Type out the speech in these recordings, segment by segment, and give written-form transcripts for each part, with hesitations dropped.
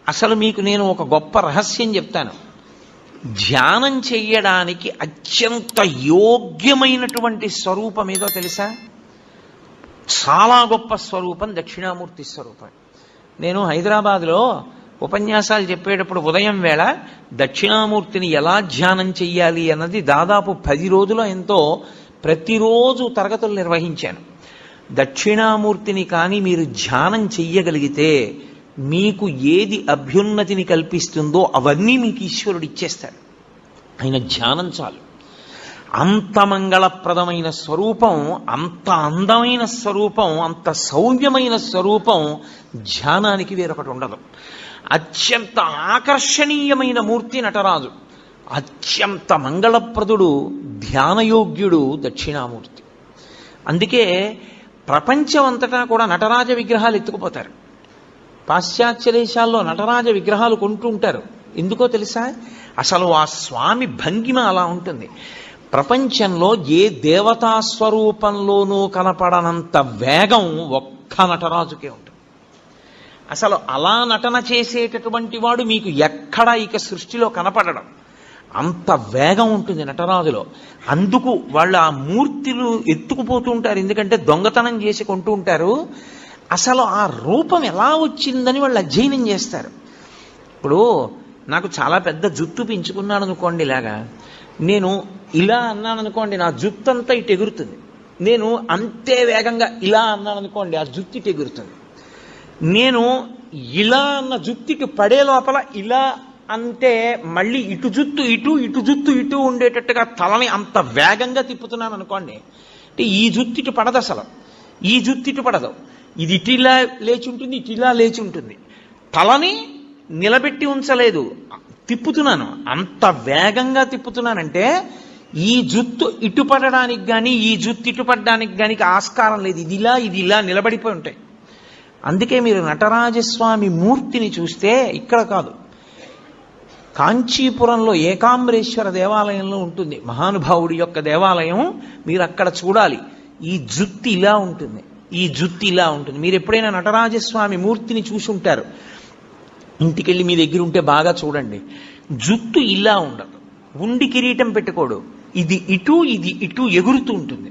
అసలు మీకు నేను ఒక గొప్ప రహస్యం చెప్తాను. ధ్యానం చెయ్యడానికి అత్యంత యోగ్యమైనటువంటి స్వరూపం ఏదో తెలుసా? చాలా గొప్ప స్వరూపం దక్షిణామూర్తి స్వరూపం. నేను హైదరాబాద్లో ఉపన్యాసాలు చెప్పేటప్పుడు ఉదయం వేళ దక్షిణామూర్తిని ఎలా ధ్యానం చెయ్యాలి అన్నది దాదాపు 10 రోజులు ఎంతో ప్రతిరోజు తరగతులు నిర్వహించాను. దక్షిణామూర్తిని కానీ మీరు ధ్యానం చెయ్యగలిగితే మీకు ఏది అభ్యున్నతిని కల్పిస్తుందో అవన్నీ మీకు ఈశ్వరుడు ఇచ్చేస్తాడు. ఆయన ధ్యానం చాలు. అంత మంగళప్రదమైన స్వరూపం, అంత అందమైన స్వరూపం, అంత సౌమ్యమైన స్వరూపం ధ్యానానికి వేరొకటి ఉండదు. అత్యంత ఆకర్షణీయమైన మూర్తి నటరాజు. అత్యంత మంగళప్రదుడు, ధ్యానయోగ్యుడు దక్షిణామూర్తి. అందుకే ప్రపంచం అంతటా కూడా నటరాజ విగ్రహాలు ఎత్తుకుపోతారు. పాశ్చాత్య దేశాల్లో నటరాజ విగ్రహాలు కొంటూ ఉంటారు. ఎందుకో తెలుసా? అసలు ఆ స్వామి భంగిమ అలా ఉంటుంది. ప్రపంచంలో ఏ దేవతా స్వరూపంలోనూ కనపడనంత వేగం ఒక్క నటరాజుకే ఉంటుంది. అసలు అలా నటన చేసేటటువంటి వాడు మీకు ఎక్కడా ఇక సృష్టిలో కనపడడం. అంత వేగం ఉంటుంది నటరాజులో. అందుకు వాళ్ళు ఆ మూర్తులు ఎత్తుకుపోతూ ఉంటారు. ఎందుకంటే దొంగతనం చేసి కొంటూ ఉంటారు. అసలు ఆ రూపం ఎలా వచ్చిందని వాళ్ళు అధ్యయనం చేస్తారు. ఇప్పుడు నాకు చాలా పెద్ద జుత్తు పెంచుకున్నాను అనుకోండి, ఇలాగా నేను ఇలా అన్నాను అనుకోండి, నా జుత్తు అంతా ఇటు ఎగురుతుంది. నేను అంతే వేగంగా ఇలా అన్నాను అనుకోండి, ఆ జుత్తు ఇటు ఎగురుతుంది. నేను ఇలా అన్న జుత్తు ఇటు పడే లోపల ఇలా అంటే మళ్ళీ ఇటు జుత్తు ఇటు, ఇటు జుత్తు ఇటు ఉండేటట్టుగా తలని అంత వేగంగా తిప్పుతున్నాను అనుకోండి, అంటే ఈ జుత్తు ఇటు పడదు, అసలు ఈ జుత్తు ఇటు పడదు. ఇది ఇటిలా లేచి ఉంటుంది, ఇటిలా లేచి ఉంటుంది. తలని నిలబెట్టి ఉంచలేదు, తిప్పుతున్నాను. అంత వేగంగా తిప్పుతున్నానంటే ఈ జుత్తు ఇటు పడడానికి కానీ ఈ జుత్తు ఇటు పడడానికి కానీ ఆస్కారం లేదు. ఇది ఇలా నిలబడిపోయి ఉంటాయి. అందుకే మీరు నటరాజస్వామి మూర్తిని చూస్తే ఇక్కడ కాదు, కాంచీపురంలో ఏకాంబరేశ్వర దేవాలయంలో ఉంటుంది మహానుభావుడి యొక్క దేవాలయం. మీరు అక్కడ చూడాలి. ఈ జుత్తు ఇలా ఉంటుంది, ఈ జుత్తు ఇలా ఉంటుంది. మీరు ఎప్పుడైనా నటరాజస్వామి మూర్తిని చూసి ఉంటారు, ఇంటికెళ్ళి మీ దగ్గర ఉంటే బాగా చూడండి. జుత్తు ఇలా ఉండదు, ఉండి కిరీటం పెట్టుకోడు, ఇది ఇటు ఎగురుతూ ఉంటుంది.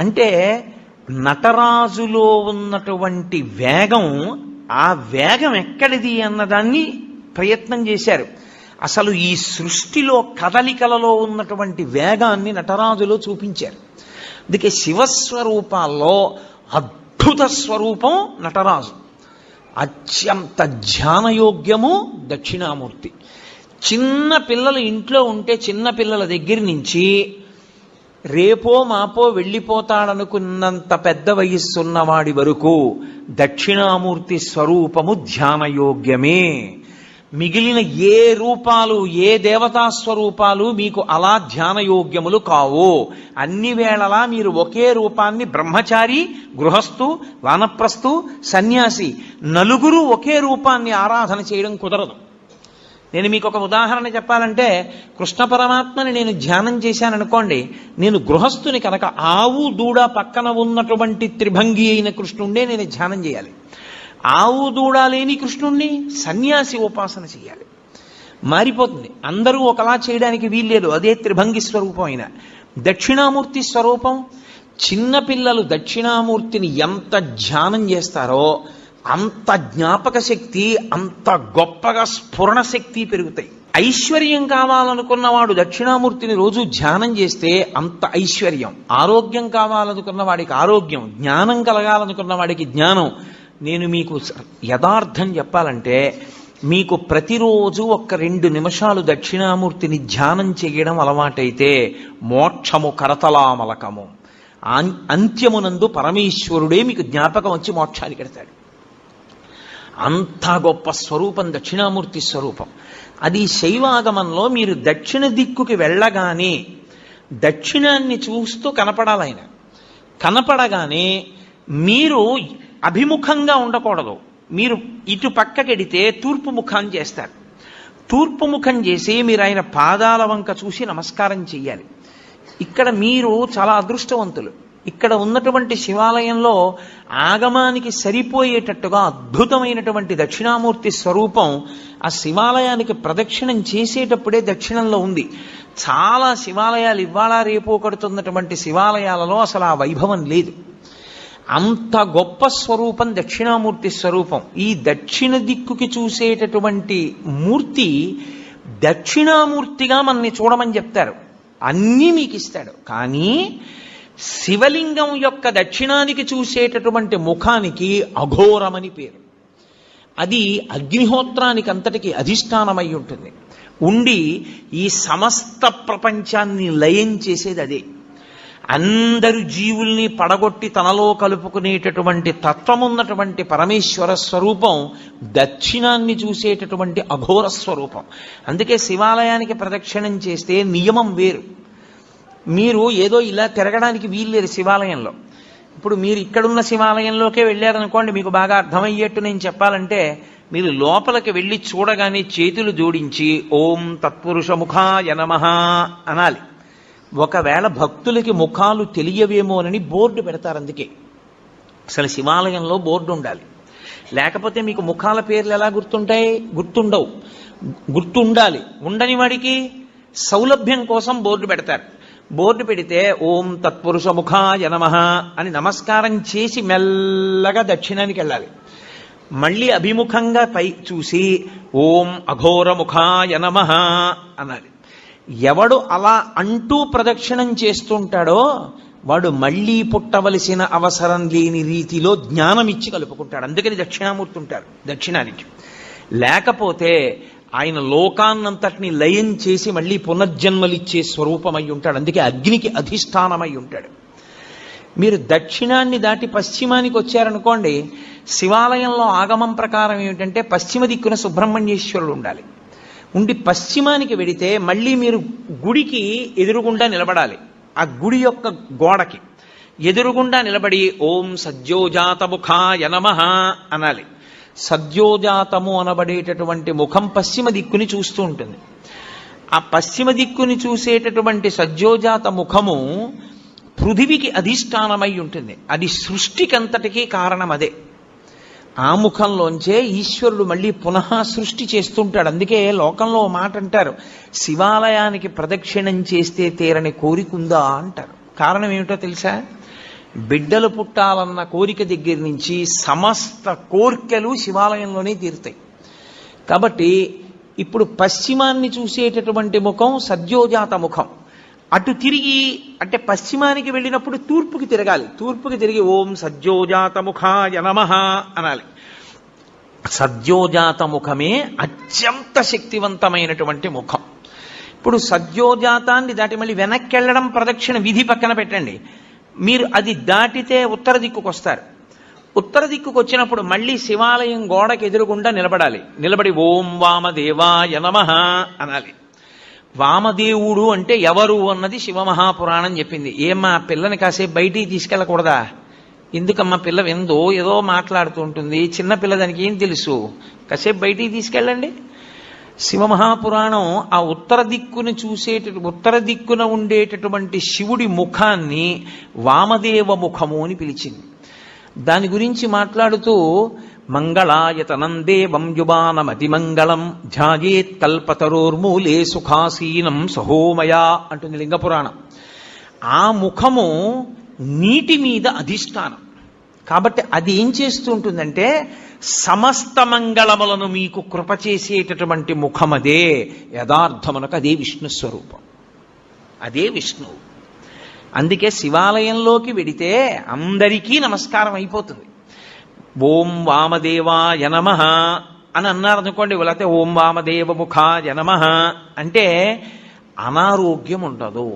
అంటే నటరాజులో ఉన్నటువంటి వేగం, ఆ వేగం ఎక్కడిది అన్నదాన్ని ప్రయత్నం చేశారు. అసలు ఈ సృష్టిలో కదలికలలో ఉన్నటువంటి వేగాన్ని నటరాజులో చూపించారు. అందుకే శివస్వరూపాల్లో అద్భుత స్వరూపం నటరాజు. అత్యంత ధ్యానయోగ్యము దక్షిణామూర్తి. చిన్న పిల్లలు ఇంట్లో ఉంటే చిన్న పిల్లల దగ్గర నుంచి రేపో మాపో వెళ్ళిపోతాడనుకున్నంత పెద్ద వయస్సున్నవాడి వరకు దక్షిణామూర్తి స్వరూపము ధ్యానయోగ్యమే. మిగిలిన ఏ రూపాలు, ఏ దేవతా స్వరూపాలు మీకు అలా ధ్యానయోగ్యములు కావు. అన్ని వేళలా మీరు ఒకే రూపాన్ని, బ్రహ్మచారి, గృహస్థు, వానప్రస్థు, సన్యాసి, నలుగురు ఒకే రూపాన్ని ఆరాధన చేయడం కుదరదు. నేను మీకు ఒక ఉదాహరణ చెప్పాలంటే, కృష్ణ పరమాత్మని నేను ధ్యానం చేశాననుకోండి, నేను గృహస్థుని కనుక ఆవు దూడ పక్కన ఉన్నటువంటి త్రిభంగి అయిన కృష్ణుండే నేను ధ్యానం చేయాలి. ఆవు దూడ లేని కృష్ణుణ్ణి సన్యాసి ఉపాసన చేయాలి. మారిపోతుంది. అందరూ ఒకలా చేయడానికి వీల్లేదు. అదే త్రిభంగి స్వరూపం అయిన దక్షిణామూర్తి స్వరూపం. చిన్నపిల్లలు దక్షిణామూర్తిని ఎంత ధ్యానం చేస్తారో అంత జ్ఞాపక శక్తి, అంత గొప్పగా స్ఫురణ శక్తి పెరుగుతాయి. ఐశ్వర్యం కావాలనుకున్నవాడు దక్షిణామూర్తిని రోజు ధ్యానం చేస్తే అంత ఐశ్వర్యం. ఆరోగ్యం కావాలనుకున్న వాడికి ఆరోగ్యం, జ్ఞానం కలగాలనుకున్న వాడికి జ్ఞానం. నేను మీకు యథార్థం చెప్పాలంటే, మీకు ప్రతిరోజు 1-2 నిమిషాలు దక్షిణామూర్తిని ధ్యానం చేయడం అలవాటైతే మోక్షము కరతలామలకము. అంత్యమునందు పరమేశ్వరుడే మీకు జ్ఞాపకం వచ్చి మోక్షానికి ఎడతాడు. అంత గొప్ప స్వరూపం దక్షిణామూర్తి స్వరూపం. అది శైవాగమంలో మీరు దక్షిణ దిక్కుకి వెళ్ళగానే దక్షిణాన్ని చూస్తూ కనపడాలయన. కనపడగానే మీరు అభిముఖంగా ఉండకూడదు. మీరు ఇటు పక్కకెడితే తూర్పు ముఖం చేస్తారు. తూర్పు ముఖం చేసి మీరు ఆయన పాదాల వంక చూసి నమస్కారం చెయ్యాలి. ఇక్కడ మీరు చాలా అదృష్టవంతులు. ఇక్కడ ఉన్నటువంటి శివాలయంలో ఆగమానికి సరిపోయేటట్టుగా అద్భుతమైనటువంటి దక్షిణామూర్తి స్వరూపం ఆ శివాలయానికి ప్రదక్షిణం చేసేటప్పుడే దక్షిణంలో ఉంది. చాలా శివాలయాలు ఇవాళ రేపు కడుతున్నటువంటి శివాలయాలలో అసలు ఆ వైభవం లేదు. అంత గొప్ప స్వరూపం దక్షిణామూర్తి స్వరూపం. ఈ దక్షిణ దిక్కుకి చూసేటటువంటి మూర్తి దక్షిణామూర్తిగా మనని చూడమని చెప్తారు. అన్నీ మీకు ఇస్తాడు. కానీ శివలింగం యొక్క దక్షిణానికి చూసేటటువంటి ముఖానికి అఘోరమని పేరు. అది అగ్నిహోత్రానికి అంతటికి అధిష్టానమై ఉంటుంది. ఉండి ఈ సమస్త ప్రపంచాన్ని లయం చేసేది అదే. అందరు జీవుల్ని పడగొట్టి తనలో కలుపుకునేటటువంటి తత్వమున్నటువంటి పరమేశ్వర స్వరూపం దక్షిణాన్ని చూసేటటువంటి అఘోర స్వరూపం. అందుకే శివాలయానికి ప్రదక్షిణం చేస్తే నియమం వేరు. మీరు ఏదో ఇలా తిరగడానికి వీల్లేదు శివాలయంలో. ఇప్పుడు మీరు ఇక్కడున్న శివాలయంలోకే వెళ్ళారనుకోండి, మీకు బాగా అర్థమయ్యేట్టు నేను చెప్పాలంటే, మీరు లోపలికి వెళ్ళి చూడగానే చేతులు జోడించి ఓం తత్పురుషముఖాయ నమః అనాలి. ఒకవేళ భక్తులకి ముఖాలు తెలియవేమోనని బోర్డు పెడతారు. అందుకే అసలు శివాలయంలో బోర్డు ఉండాలి. లేకపోతే మీకు ముఖాల పేర్లు ఎలా గుర్తుంటాయి? గుర్తుండవు. గుర్తుండాలి. ఉండని వాడికి సౌలభ్యం కోసం బోర్డు పెడతారు. బోర్డు పెడితే ఓం తత్పురుషముఖాయ నమః అని నమస్కారం చేసి మెల్లగా దక్షిణానికి వెళ్ళాలి. మళ్ళీ అభిముఖంగా పై చూసి ఓం అఘోరముఖాయ నమః అనాలి. ఎవడు అలా అంటూ ప్రదక్షిణం చేస్తుంటాడో వాడు మళ్ళీ పుట్టవలసిన అవసరం లేని రీతిలో జ్ఞానం ఇచ్చి కలుపుకుంటాడు. అందుకని దక్షిణామూర్తి ఉంటారు దక్షిణానికి. లేకపోతే ఆయన లోకాన్నంతటిని లయం చేసి మళ్ళీ పునర్జన్మలిచ్చే స్వరూపమై ఉంటాడు. అందుకే అగ్నికి అధిష్టానమై ఉంటాడు. మీరు దక్షిణాన్ని దాటి పశ్చిమానికి వచ్చారనుకోండి, శివాలయంలో ఆగమం ప్రకారం ఏమిటంటే పశ్చిమ దిక్కున సుబ్రహ్మణ్యేశ్వరుడు ఉండాలి. ఉండి పశ్చిమానికి వెడితే మళ్ళీ మీరు గుడికి ఎదురుగుండా నిలబడాలి. ఆ గుడి యొక్క గోడకి ఎదురుగుండా నిలబడి ఓం సద్యోజాతముఖాయ నమః అనాలి. సద్యోజాతము అనబడేటటువంటి ముఖం పశ్చిమ దిక్కుని చూస్తూ ఉంటుంది. ఆ పశ్చిమ దిక్కుని చూసేటటువంటి సద్యోజాత ముఖము పృథివికి అధిష్టానమై ఉంటుంది. అది సృష్టికంతటికీ కారణం అదే. ఆ ముఖంలోంచే ఈశ్వరుడు మళ్ళీ పునః సృష్టి చేస్తుంటాడు. అందుకే లోకంలో మాట అంటారు, శివాలయానికి ప్రదక్షిణం చేస్తే తీరని కోరికుందా అంటారు. కారణం ఏమిటో తెలుసా? బిడ్డలు పుట్టాలన్న కోరిక దగ్గర నుంచి సమస్త కోర్కెలు శివాలయంలోనే తీరుతాయి. కాబట్టి ఇప్పుడు పశ్చిమాన్ని చూసేటటువంటి ముఖం సద్యోజాత ముఖం. అటు తిరిగి అంటే పశ్చిమానికి వెళ్ళినప్పుడు తూర్పుకి తిరగాలి. తూర్పుకి తిరిగి ఓం సద్యోజాత ముఖాయ నమః అనాలి. సద్యోజాత ముఖమే అత్యంత శక్తివంతమైనటువంటి ముఖం. ఇప్పుడు సద్యోజాతాన్ని దాటి మళ్ళీ వెనక్కి వెళ్ళడం ప్రదక్షిణ విధి పక్కన పెట్టండి. మీరు అది దాటితే ఉత్తర దిక్కుకు వస్తారు. ఉత్తర దిక్కుకు వచ్చినప్పుడు మళ్ళీ శివాలయం గోడకి ఎదురుగుండా నిలబడాలి. నిలబడి ఓం వామదేవాయ నమః అనాలి. వామదేవుడు అంటే ఎవరు అన్నది శివమహాపురాణం చెప్పింది. ఏమ్మా పిల్లని కాసేపు బయటికి తీసుకెళ్ళకూడదా? ఎందుకమ్మా పిల్ల విందో ఏదో మాట్లాడుతూ ఉంటుంది, చిన్న పిల్ల దానికి ఏం తెలుసు, కాసేపు బయటికి తీసుకెళ్ళండి. శివమహాపురాణం ఆ ఉత్తర దిక్కున ఉండేటటువంటి శివుడి ముఖాన్ని వామదేవ ముఖము అని పిలిచింది. దాని గురించి మాట్లాడుతూ మంగళాయతనం దేవం యువానమతిమంగళం ధ్యాయేత్ కల్పతరోర్మూలే సుఖాసీనం సహోమయా అంటుంది లింగపురాణం. ఆ ముఖము నీటి మీద అధిష్టానం కాబట్టి అది ఏం చేస్తూ ఉంటుందంటే సమస్త మంగళములను మీకు కృప చేసేటటువంటి ముఖమదే. యథార్థమునకు అదే విష్ణు స్వరూపం, అదే విష్ణువు. అందుకే శివాలయంలోకి వెడితే అందరికీ నమస్కారం అయిపోతుంది. ఓం వామదేవాయ నమః అని అన్నారనుకోండి, లేకపోతే ఓం వామదేవ ముఖాయ నమః అంటే అనారోగ్యం ఉండదు.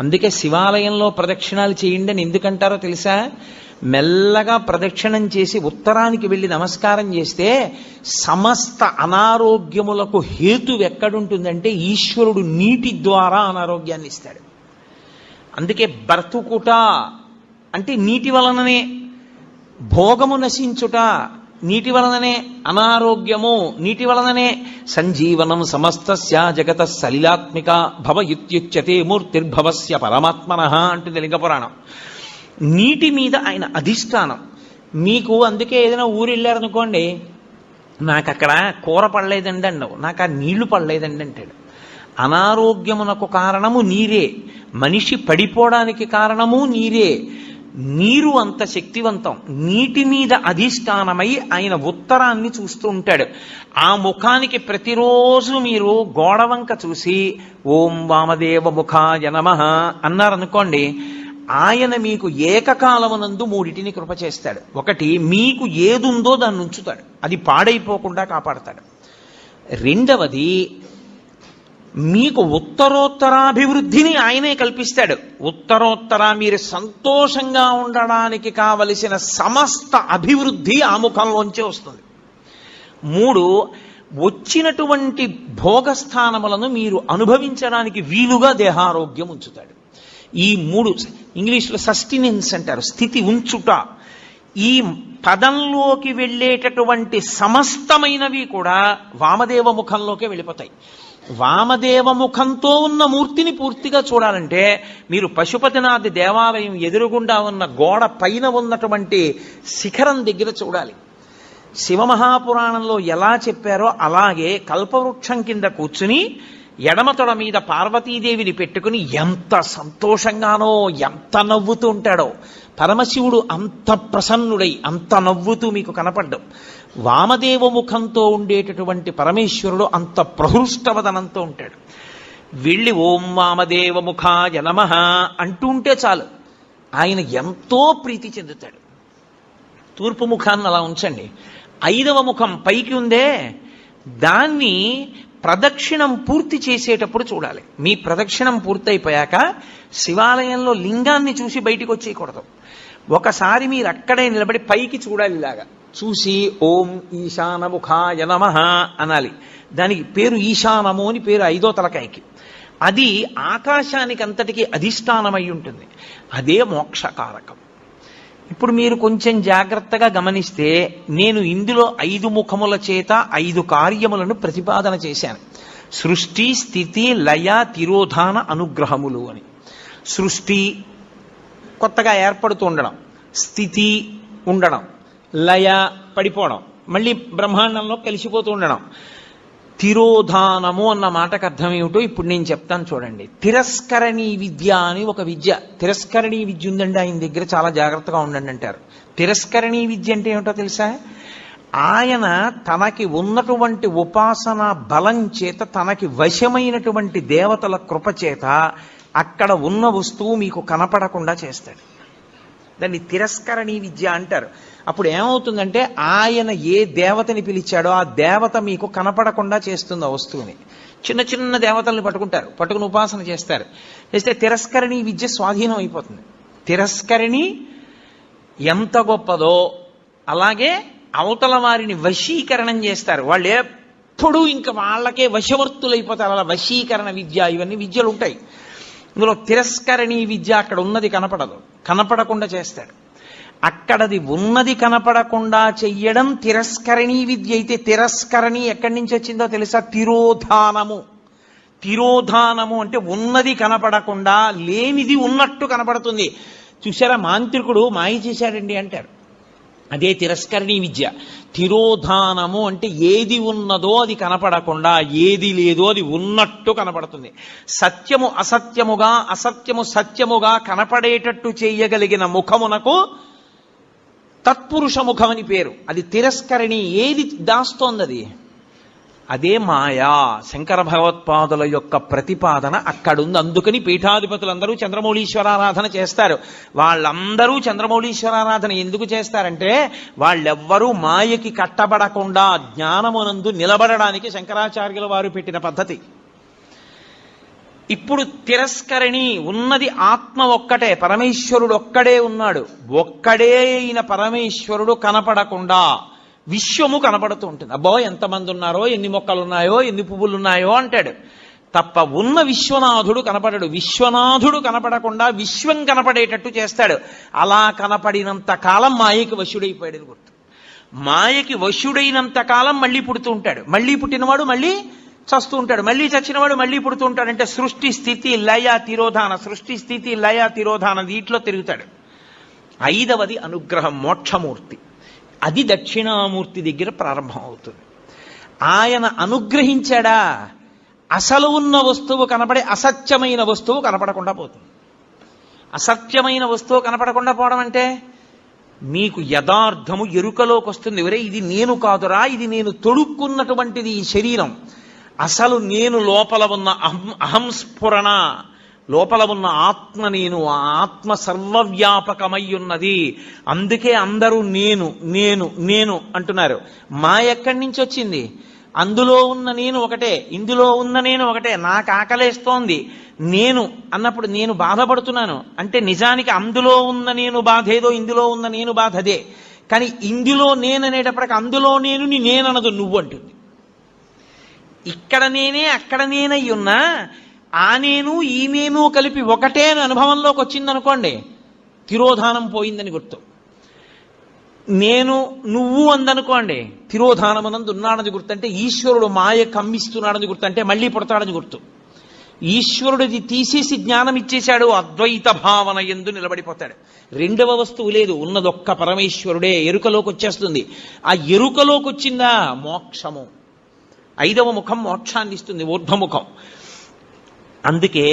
అందుకే శివాలయంలో ప్రదక్షిణాలు చేయండి అని ఎందుకంటారో తెలుసా? మెల్లగా ప్రదక్షిణం చేసి ఉత్తరానికి వెళ్ళి నమస్కారం చేస్తే సమస్త అనారోగ్యములకు హేతు ఎక్కడుంటుందంటే ఈశ్వరుడు నీటి ద్వారా అనారోగ్యాన్ని ఇస్తాడు. అందుకే బ్రతుకుట అంటే నీటి వలననే, భోగము నశించుట నీటి వలననే, అనారోగ్యము నీటి వలననే. సంజీవనం సమస్తస్య జగత సలిలాత్మిక భవ ఇత్యుచ్యతే మూర్తిర్భవస్య పరమాత్మనః అంటుంది లింగపురాణం. నీటి మీద ఆయన అధిష్టానం. మీకు అందుకే ఏదైనా ఊరు వెళ్ళారనుకోండి, నాకు అక్కడ కూర పడలేదండి అన్నావు, నాకు ఆ నీళ్లు పడలేదండి అంటాడు. అనారోగ్యమునకు కారణము నీరే, మనిషి పడిపోవడానికి కారణము నీరే. నీరు అంత శక్తివంతం. నీటి మీద అధిష్టానమై ఆయన ఉత్తరాన్ని చూస్తూ ఉంటాడు. ఆ ముఖానికి ప్రతిరోజు మీరు గోడవంక చూసి ఓం వామదేవ ముఖాయ నమః అన్నారనుకోండి, ఆయన మీకు ఏకకాలమునందు మూడిటిని కృప చేస్తాడు. ఒకటి, మీకు ఏదుందో దాన్ని ఉంచుతాడు, అది పాడైపోకుండా కాపాడతాడు. రెండవది, మీకు ఉత్తరోత్తరాభివృద్ధిని ఆయనే కల్పిస్తాడు. ఉత్తరోత్తర మీరు సంతోషంగా ఉండడానికి కావలసిన సమస్త అభివృద్ధి ఆ ముఖంలోంచే వస్తుంది. మూడు, వచ్చినటువంటి భోగస్థానములను మీరు అనుభవించడానికి వీలుగా దేహారోగ్యం ఉంచుతాడు. ఈ మూడు ఇంగ్లీష్లో సస్టినెన్స్ అంటారు, స్థితి ఉంచుట. ఈ పదంలోకి వెళ్ళేటటువంటి సమస్తమైనవి కూడా వామదేవ ముఖంలోకే వెళ్ళిపోతాయి. వామదేవ ముఖంతో ఉన్న మూర్తిని పూర్తిగా చూడాలంటే మీరు పశుపతినాథ్ దేవాలయం ఎదురుగుండా ఉన్న గోడ పైన ఉన్నటువంటి శిఖరం దగ్గర చూడాలి. శివమహాపురాణంలో ఎలా చెప్పారో అలాగే కల్పవృక్షం కింద కూర్చుని ఎడమతొడ మీద పార్వతీదేవిని పెట్టుకుని ఎంత సంతోషంగానో, ఎంత నవ్వుతూ ఉంటాడో. పరమశివుడు అంత ప్రసన్నుడై అంత నవ్వుతూ మీకు కనపడ్డం. వామదేవ ముఖంతో ఉండేటటువంటి పరమేశ్వరుడు అంత ప్రహృష్టవదనంతో ఉంటాడు. వెళ్ళి ఓం వామదేవ ముఖాయ నమః అంటూ ఉంటే చాలు, ఆయన ఎంతో ప్రీతి చెందుతాడు. తూర్పు ముఖాన్ని అలా ఉంచండి. 5వ ముఖం పైకి ఉందే, దాన్ని ప్రదక్షిణం పూర్తి చేసేటప్పుడు చూడాలి. మీ ప్రదక్షిణం పూర్తయిపోయాక శివాలయంలో లింగాన్ని చూసి బయటికి వచ్చేయకూడదు. ఒకసారి మీరు అక్కడే నిలబడి పైకి చూడాలి. ఇలాగా చూసి ఓం ఈశానముఖాయ నమః అనాలి. దానికి పేరు ఈశానము అని పేరు 5వ తలకాయకి. అది ఆకాశానికి అంతటికీ అధిష్టానమై ఉంటుంది. అదే మోక్షకారకం. ఇప్పుడు మీరు కొంచెం జాగ్రత్తగా గమనిస్తే నేను ఇందులో 5 ముఖముల చేత 5 కార్యములను ప్రతిపాదన చేశాను. సృష్టి, స్థితి, లయ, తిరోధాన, అనుగ్రహములు అని. సృష్టి కొత్తగా ఏర్పడుతూ ఉండడం, స్థితి ఉండడం, లయ పడిపోవడం, మళ్ళీ బ్రహ్మాండంలో కలిసిపోతూ ఉండడం. తిరోధానము అన్న మాటకు అర్థం ఏమిటో ఇప్పుడు నేను చెప్తాను చూడండి. తిరస్కరణీ విద్య అని ఒక విద్య, తిరస్కరణీ విద్య ఉందండి ఆయన దగ్గర, చాలా జాగ్రత్తగా ఉండండి అంటారు. తిరస్కరణీ విద్య అంటే ఏమిటో తెలుసా? ఆయన తనకి ఉన్నటువంటి ఉపాసన బలం చేత, తనకి వశమైనటువంటి దేవతల కృప చేత అక్కడ ఉన్న వస్తువు మీకు కనపడకుండా చేస్తాడు. దాన్ని తిరస్కరణీ విద్య అంటారు. అప్పుడు ఏమవుతుందంటే ఆయన ఏ దేవతని పిలిచాడో ఆ దేవత మీకు కనపడకుండా చేస్తుంది ఆ వస్తువుని. చిన్న చిన్న దేవతల్ని పట్టుకుంటారు, పట్టుకుని ఉపాసన చేస్తారు. చేస్తే తిరస్కరణీ విద్య స్వాధీనం అయిపోతుంది. తిరస్కరణి ఎంత గొప్పదో అలాగే అవతల వారిని వశీకరణం చేస్తారు. వాళ్ళు ఎప్పుడూ ఇంకా వాళ్ళకే వశవర్తులైపోతారు. అలా వశీకరణ విద్య, ఇవన్నీ విద్యలు ఉంటాయి. ఇందులో తిరస్కరణీ విద్య అక్కడ ఉన్నది కనపడదు, కనపడకుండా చేస్తాడు. అక్కడది ఉన్నది కనపడకుండా చెయ్యడం తిరస్కరణీ విద్య అయితే, తిరస్కరణి ఎక్కడి నుంచి వచ్చిందో తెలుసా? తిరోధానము. తిరోధానము అంటే ఉన్నది కనపడకుండా లేనిది ఉన్నట్టు కనపడుతుంది. చూసారా, మాంత్రికుడు మాయ చేశాడండి అంటారు. అదే తిరస్కరణీ విద్య. తిరోధానము అంటే ఏది ఉన్నదో అది కనపడకుండా, ఏది లేదో అది ఉన్నట్టు కనపడుతుంది. సత్యము అసత్యముగా, అసత్యము సత్యముగా కనపడేటట్టు చేయగలిగిన ముఖమునకు తత్పురుష ముఖం అని పేరు. అది తిరస్కరణి. ఏది దాస్తోంది అది? అదే మాయా. శంకర భగవత్పాదుల యొక్క ప్రతిపాదన అక్కడుంది. అందుకని పీఠాధిపతులందరూ చంద్రమౌళీశ్వరారాధన చేస్తారు. వాళ్ళందరూ చంద్రమౌళీశ్వరారాధన ఎందుకు చేస్తారంటే వాళ్ళెవ్వరూ మాయకి కట్టబడకుండా జ్ఞానమునందు నిలబడడానికి శంకరాచార్యుల వారు పెట్టిన పద్ధతి. ఇప్పుడు తిరస్కరణి ఉన్నది ఆత్మ ఒక్కటే, పరమేశ్వరుడు ఒక్కడే ఉన్నాడు. ఒక్కడే అయిన పరమేశ్వరుడు కనపడకుండా విశ్వము కనపడుతూ ఉంటుంది. అబ్బో ఎంతమంది ఉన్నారో, ఎన్ని మొక్కలు ఉన్నాయో, ఎన్ని పువ్వులు ఉన్నాయో అంటాడు తప్ప ఉన్న విశ్వనాథుడు కనపడడు. విశ్వనాథుడు కనపడకుండా విశ్వం కనపడేటట్టు చేస్తాడు. అలా కనపడినంత కాలం మాయకి వశుడైపోయాడు గుర్తు. మాయకి వశుడైనంత కాలం మళ్ళీ పుడుతూ ఉంటాడు. మళ్ళీ పుట్టినవాడు మళ్ళీ చస్తూ ఉంటాడు. మళ్ళీ చచ్చినవాడు మళ్ళీ పుడుతూ ఉంటాడు. అంటే సృష్టి స్థితి లయ తిరోధాన, సృష్టి స్థితి లయ తిరోధాన, వీటిలో తిరుగుతాడు. ఐదవది అనుగ్రహం, మోక్షమూర్తి. అది దక్షిణామూర్తి దగ్గర ప్రారంభం అవుతుంది. ఆయన అనుగ్రహించాడా, అసలు ఉన్న వస్తువు కనపడే అసత్యమైన వస్తువు కనపడకుండా పోతుంది. అసత్యమైన వస్తువు కనపడకుండా పోవడం అంటే మీకు యథార్థము ఎరుకలోకి వస్తుంది. ఎవరే ఇది నేను కాదురా, ఇది నేను తొడుక్కున్నటువంటిది ఈ శరీరం. అసలు నేను లోపల ఉన్న అహంస్ఫురణ, లోపల ఉన్న ఆత్మ నేను, ఆ ఆత్మ సర్వవ్యాపకమై ఉన్నది. అందుకే అందరూ నేను నేను నేను అంటున్నారు. ఎక్కడి నుంచి వచ్చింది? అందులో ఉన్న నేను ఒకటే, ఇందులో ఉన్న నేను ఒకటే. నాకు ఆకలేస్తోంది నేను అన్నప్పుడు నేను బాధపడుతున్నాను అంటే నిజానికి అందులో ఉన్న నేను బాధ ఏదో, ఇందులో ఉన్న నేను బాధ అదే. కానీ ఇందులో నేను అనేటప్పటికి అందులో నేను నేననదు, నువ్వు అంటుంది. ఇక్కడ నేనే అక్కడ నేనై ఉన్నా ఆ నేను ఈ నేను కలిపి ఒకటే అని అనుభవంలోకి వచ్చిందనుకోండి, తిరోధానం పోయిందని గుర్తు. నేను నువ్వు అందనుకోండి, తిరోధానమునందు ఉన్నాడని గుర్తు. అంటే ఈశ్వరుడు మాయ కమ్మిస్తున్నాడని గుర్తు, అంటే మళ్ళీ పుడతాడని గుర్తు. ఈశ్వరుడిది తీసేసి జ్ఞానం ఇచ్చేశాడు, అద్వైత భావన యందు నిలబడిపోతాడు. రెండవ వస్తువు లేదు, ఉన్నదొక్క పరమేశ్వరుడే. ఎరుకలోకి వచ్చేస్తుంది. ఆ ఎరుకలోకి వచ్చిందా మోక్షము. ఐదవ ముఖం మోక్షాన్ని ఇస్తుంది, ఊర్ధ్వముఖం. అందుకే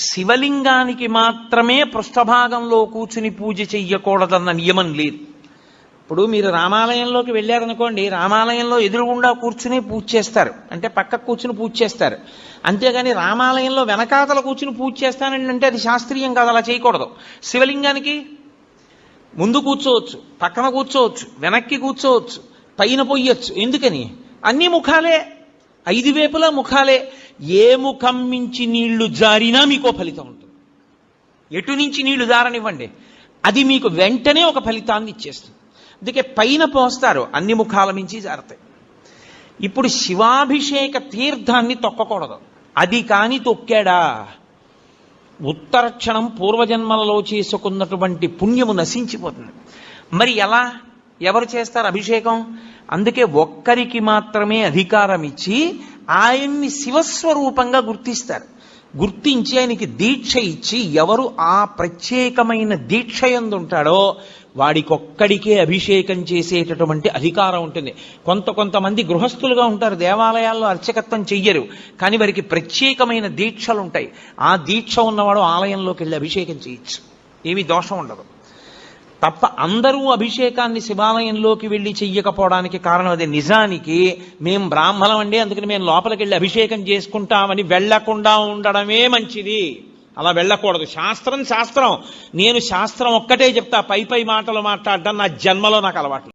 శివలింగానికి మాత్రమే పృష్ఠభాగంలో కూర్చుని పూజ చెయ్యకూడదన్న నియమం లేదు. ఇప్పుడు మీరు రామాలయంలోకి వెళ్ళారనుకోండి, రామాలయంలో ఎదురుగుండా కూర్చుని పూజ చేస్తారు, అంటే పక్కకు కూర్చుని పూజ చేస్తారు. అంతేగాని రామాలయంలో వెనకాతల కూర్చుని పూజ చేస్తానండి అంటే అది శాస్త్రీయం కాదు, అలా చేయకూడదు. శివలింగానికి ముందు కూర్చోవచ్చు, పక్కన కూర్చోవచ్చు, వెనక్కి కూర్చోవచ్చు, పైన పొయ్యొచ్చు. ఎందుకని? అన్ని ముఖాలే, ఐదు వైపులా ముఖాలే. ఏ ముఖం మించి నీళ్లు జారినా మీకో ఫలితం ఉంటుంది. ఎటు నుంచి నీళ్లు జారనివ్వండి, అది మీకు వెంటనే ఒక ఫలితాన్ని ఇచ్చేస్తుంది. అందుకే పైన పోస్తారు, అన్ని ముఖాల మించి జారుతాయి. ఇప్పుడు శివాభిషేక తీర్థాన్ని తొక్కకూడదు. అది కాని తొక్కాడా ఉత్తర క్షణం పూర్వజన్మలలో చేసుకున్నటువంటి పుణ్యము నశించిపోతుంది. మరి ఎలా, ఎవరు చేస్తారు అభిషేకం? అందుకే ఒక్కరికి మాత్రమే అధికారం ఇచ్చి ఆయన్ని శివస్వరూపంగా గుర్తిస్తారు. గుర్తించి ఆయనకి దీక్ష ఇచ్చి ఎవరు ఆ ప్రత్యేకమైన దీక్ష యందు ఉంటాడో వాడికొక్కడికే అభిషేకం చేసేటటువంటి అధికారం ఉంటుంది. కొంతమంది గృహస్థులుగా ఉంటారు, దేవాలయాల్లో అర్చకత్వం చెయ్యరు, కానీ వారికి ప్రత్యేకమైన దీక్షలు ఉంటాయి. ఆ దీక్ష ఉన్నవాడు ఆలయంలోకి వెళ్ళి అభిషేకం చేయొచ్చు, ఏమీ దోషం ఉండదు. తప్ప అందరూ అభిషేకాన్ని శివాలయంలోకి వెళ్ళి చెయ్యకపోవడానికి కారణం అదే. నిజానికి మేము బ్రాహ్మణం అండి, అందుకని మేము లోపలికి వెళ్ళి అభిషేకం చేసుకుంటామని వెళ్లకుండా ఉండడమే మంచిది. అలా వెళ్ళకూడదు. శాస్త్రం శాస్త్రం. నేను శాస్త్రం ఒక్కటే చెప్తా, పై మాటలు మాట్లాడడం నా జన్మలో నాకు అలవాటు.